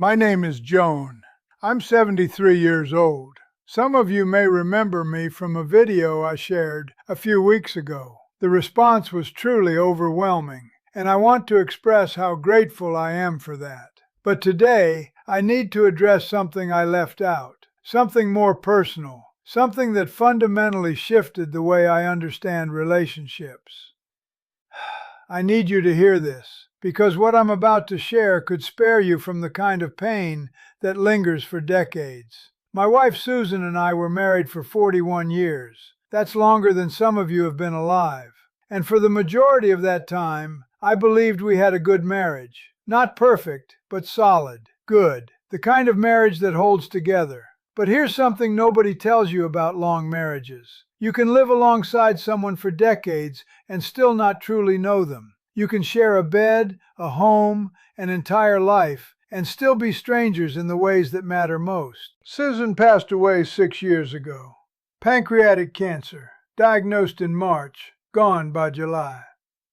My name is Joan. I'm 73 years old. Some of you may remember me from a video I shared a few weeks ago. The response was truly overwhelming, and I want to express how grateful I am for that. But today, I need to address something I left out, something more personal, something that fundamentally shifted the way I understand relationships. I need you to hear this, because what I'm about to share could spare you from the kind of pain that lingers for decades. My wife Susan and I were married for 41 years. That's longer than some of you have been alive. And for the majority of that time, I believed we had a good marriage. Not perfect, but solid, good. The kind of marriage that holds together. But here's something nobody tells you about long marriages. You can live alongside someone for decades and still not truly know them. You can share a bed, a home, an entire life, and still be strangers in the ways that matter most. Susan passed away 6 years ago. Pancreatic cancer, diagnosed in March, gone by July.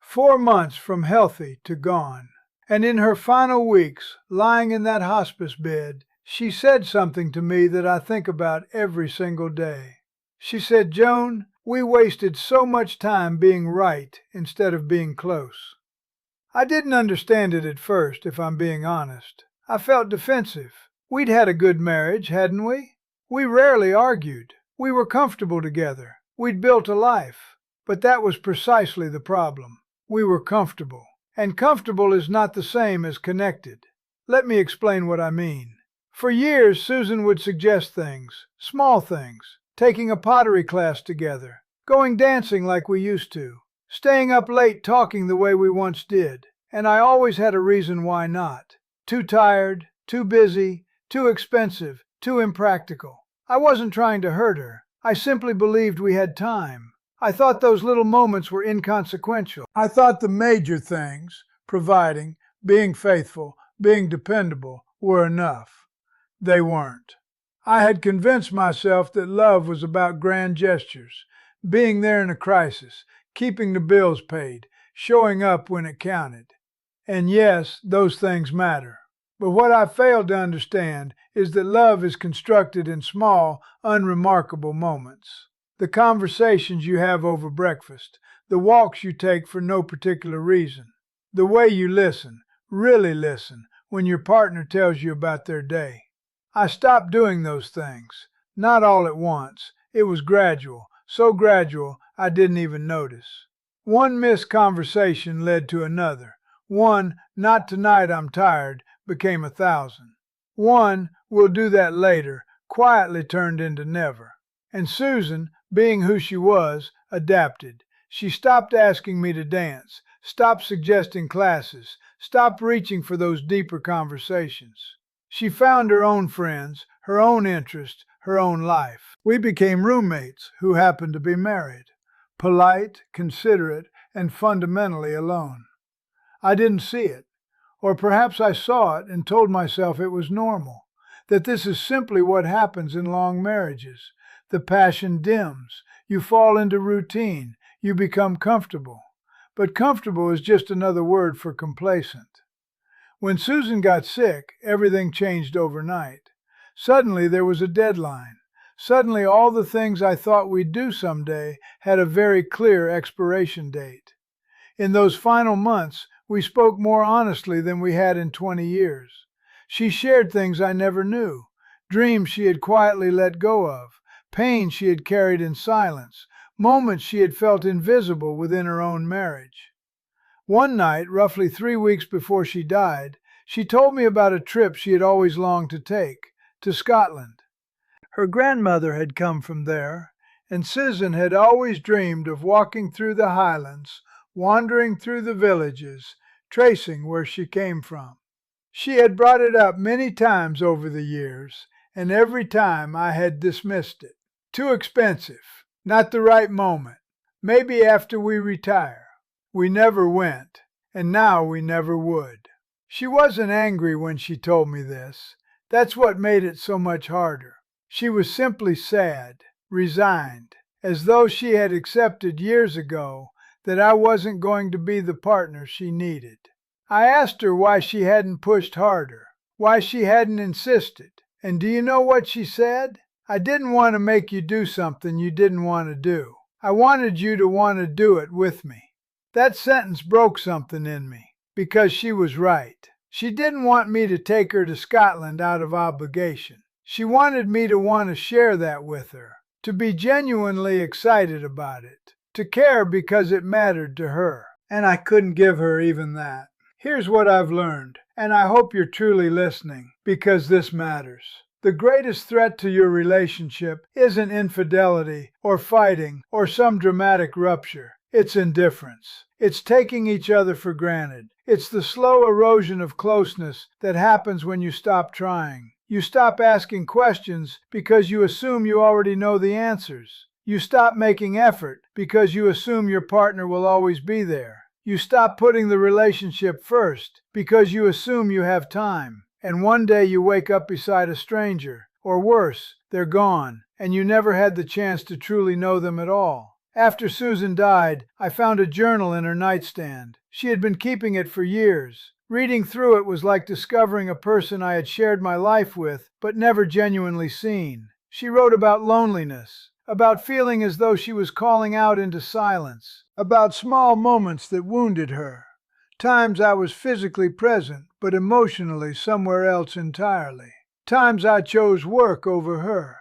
4 months from healthy to gone. And in her final weeks, lying in that hospice bed, she said something to me that I think about every single day. She said, "Joan, we wasted so much time being right instead of being close." I didn't understand it at first, if I'm being honest. I felt defensive. We'd had a good marriage, hadn't we? We rarely argued. We were comfortable together. We'd built a life. But that was precisely the problem. We were comfortable. And comfortable is not the same as connected. Let me explain what I mean. For years, Susan would suggest things, small things, taking a pottery class together, going dancing like we used to, staying up late talking the way we once did, and I always had a reason why not. Too tired, too busy, too expensive, too impractical. I wasn't trying to hurt her. I simply believed we had time. I thought those little moments were inconsequential. I thought the major things, providing, being faithful, being dependable, were enough. They weren't. I had convinced myself that love was about grand gestures, being there in a crisis, keeping the bills paid, showing up when it counted. And yes, those things matter. But what I failed to understand is that love is constructed in small, unremarkable moments. The conversations you have over breakfast, the walks you take for no particular reason, the way you listen, really listen, when your partner tells you about their day. I stopped doing those things. Not all at once. It was gradual, so gradual I didn't even notice. One missed conversation led to another. One, "Not tonight, I'm tired," became 1,000. One, "We'll do that later," quietly turned into never. And Susan, being who she was, adapted. She stopped asking me to dance, stopped suggesting classes, stopped reaching for those deeper conversations. She found her own friends, her own interests, her own life. We became roommates who happened to be married, polite, considerate, and fundamentally alone. I didn't see it, or perhaps I saw it and told myself it was normal, that this is simply what happens in long marriages. The passion dims, you fall into routine, you become comfortable. But comfortable is just another word for complacent. When Susan got sick, everything changed overnight. Suddenly there was a deadline. Suddenly all the things I thought we'd do someday had a very clear expiration date. In those final months, we spoke more honestly than we had in 20 years. She shared things I never knew, dreams she had quietly let go of, pain she had carried in silence, moments she had felt invisible within her own marriage. One night, roughly 3 weeks before she died, she told me about a trip she had always longed to take, to Scotland. Her grandmother had come from there, and Susan had always dreamed of walking through the Highlands, wandering through the villages, tracing where she came from. She had brought it up many times over the years, and every time I had dismissed it. Too expensive, not the right moment, maybe after we retire. We never went, and now we never would. She wasn't angry when she told me this. That's what made it so much harder. She was simply sad, resigned, as though she had accepted years ago that I wasn't going to be the partner she needed. I asked her why she hadn't pushed harder, why she hadn't insisted. And do you know what she said? "I didn't want to make you do something you didn't want to do. I wanted you to want to do it with me." That sentence broke something in me, because she was right. She didn't want me to take her to Scotland out of obligation. She wanted me to want to share that with her, to be genuinely excited about it, to care because it mattered to her. And I couldn't give her even that. Here's what I've learned, and I hope you're truly listening, because this matters. The greatest threat to your relationship isn't infidelity or fighting or some dramatic rupture. It's indifference. It's taking each other for granted. It's the slow erosion of closeness that happens when you stop trying. You stop asking questions because you assume you already know the answers. You stop making effort because you assume your partner will always be there. You stop putting the relationship first because you assume you have time. And one day you wake up beside a stranger, or worse, they're gone, and you never had the chance to truly know them at all. After Susan died, I found a journal in her nightstand. She had been keeping it for years. Reading through it was like discovering a person I had shared my life with, but never genuinely seen. She wrote about loneliness, about feeling as though she was calling out into silence, about small moments that wounded her, times I was physically present, but emotionally somewhere else entirely, times I chose work over her,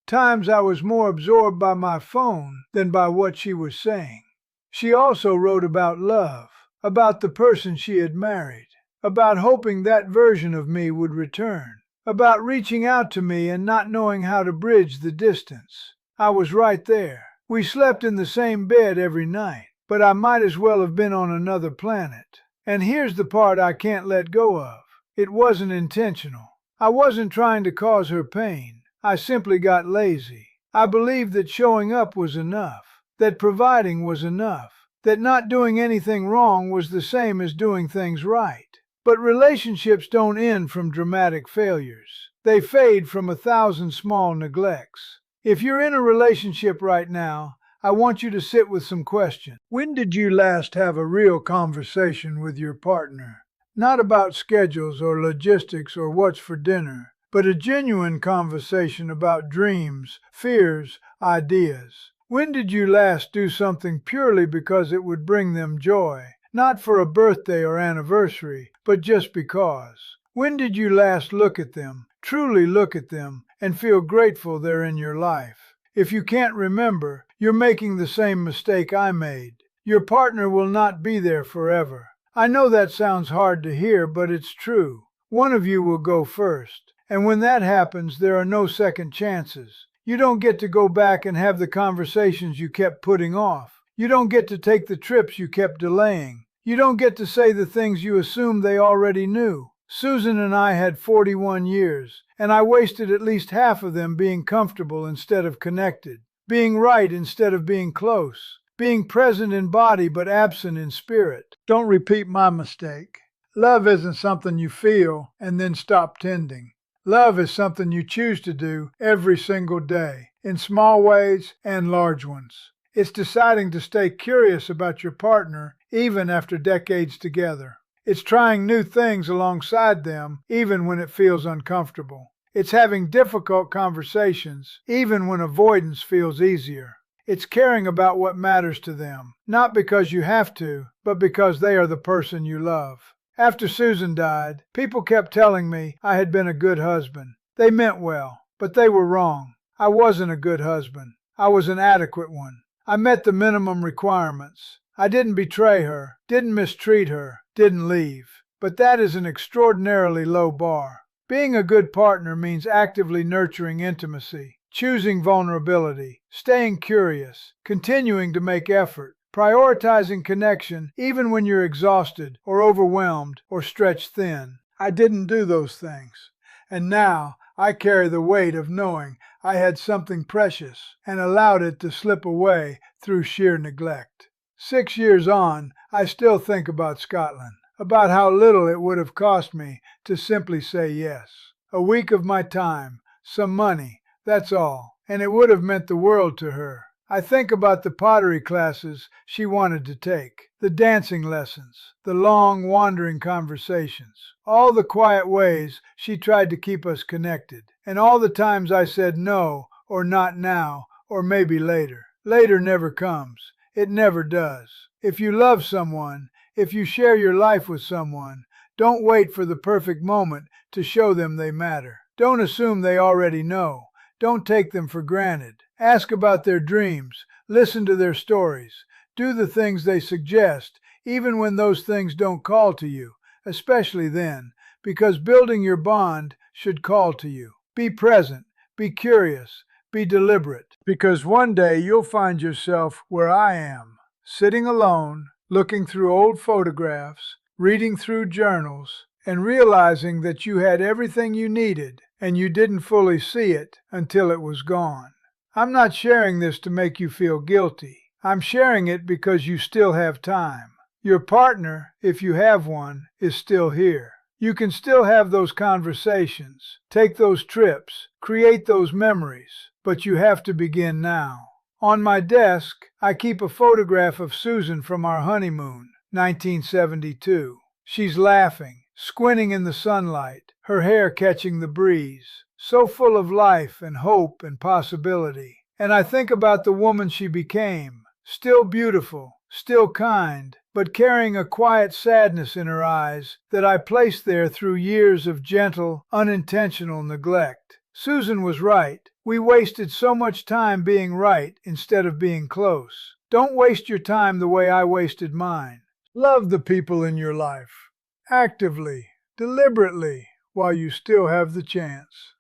times I was more absorbed by my phone than by what she was saying. She also wrote about love, about the person she had married, about hoping that version of me would return, about reaching out to me and not knowing how to bridge the distance. I was right there. We slept in the same bed every night, but I might as well have been on another planet. And here's the part I can't let go of. It wasn't intentional. I wasn't trying to cause her pain. I simply got lazy. I believed that showing up was enough, that providing was enough, that not doing anything wrong was the same as doing things right. But relationships don't end from dramatic failures. They fade from 1,000 small neglects. If you're in a relationship right now, I want you to sit with some questions. When did you last have a real conversation with your partner? Not about schedules or logistics or what's for dinner, but a genuine conversation about dreams, fears, ideas. When did you last do something purely because it would bring them joy? Not for a birthday or anniversary, but just because. When did you last look at them, truly look at them, and feel grateful they're in your life? If you can't remember, you're making the same mistake I made. Your partner will not be there forever. I know that sounds hard to hear, but it's true. One of you will go first. And when that happens, there are no second chances. You don't get to go back and have the conversations you kept putting off. You don't get to take the trips you kept delaying. You don't get to say the things you assumed they already knew. Susan and I had 41 years, and I wasted at least half of them being comfortable instead of connected, being right instead of being close, being present in body but absent in spirit. Don't repeat my mistake. Love isn't something you feel and then stop tending. Love is something you choose to do every single day, in small ways and large ones. It's deciding to stay curious about your partner even after decades together. It's trying new things alongside them even when it feels uncomfortable. It's having difficult conversations even when avoidance feels easier. It's caring about what matters to them, not because you have to, but because they are the person you love. After Susan died, people kept telling me I had been a good husband. They meant well, but they were wrong. I wasn't a good husband. I was an adequate one. I met the minimum requirements. I didn't betray her, didn't mistreat her, didn't leave. But that is an extraordinarily low bar. Being a good partner means actively nurturing intimacy, choosing vulnerability, staying curious, continuing to make effort, prioritizing connection even when you're exhausted or overwhelmed or stretched thin. I didn't do those things. And now I carry the weight of knowing I had something precious and allowed it to slip away through sheer neglect. 6 years on, I still think about Scotland, about how little it would have cost me to simply say yes. A week of my time, some money, that's all, and it would have meant the world to her. I think about the pottery classes she wanted to take, the dancing lessons, the long, wandering conversations, all the quiet ways she tried to keep us connected, and all the times I said no, or not now, or maybe later. Later never comes. It never does. If you love someone, if you share your life with someone, don't wait for the perfect moment to show them they matter. Don't assume they already know. Don't take them for granted. Ask about their dreams. Listen to their stories. Do the things they suggest, even when those things don't call to you, especially then, because building your bond should call to you. Be present. Be curious. Be deliberate. Because one day you'll find yourself where I am, sitting alone, looking through old photographs, reading through journals, and realizing that you had everything you needed and you didn't fully see it until it was gone. I'm not sharing this to make you feel guilty. I'm sharing it because you still have time. Your partner, if you have one, is still here. You can still have those conversations, take those trips, create those memories, but you have to begin now. On my desk, I keep a photograph of Susan from our honeymoon, 1972. She's laughing, squinting in the sunlight, her hair catching the breeze, so full of life and hope and possibility. And I think about the woman she became, still beautiful, still kind, but carrying a quiet sadness in her eyes that I placed there through years of gentle, unintentional neglect. Susan was right. We wasted so much time being right instead of being close. Don't waste your time the way I wasted mine. Love the people in your life, actively, deliberately, while you still have the chance.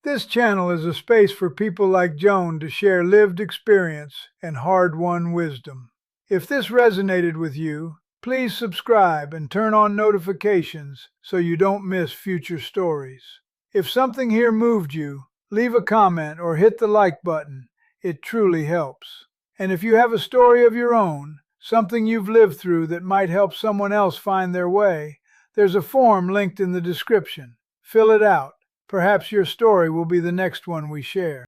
This channel is a space for people like Joan to share lived experience and hard-won wisdom. If this resonated with you, please subscribe and turn on notifications so you don't miss future stories. If something here moved you, leave a comment or hit the like button. It truly helps. And if you have a story of your own, something you've lived through that might help someone else find their way, there's a form linked in the description. Fill it out. Perhaps your story will be the next one we share.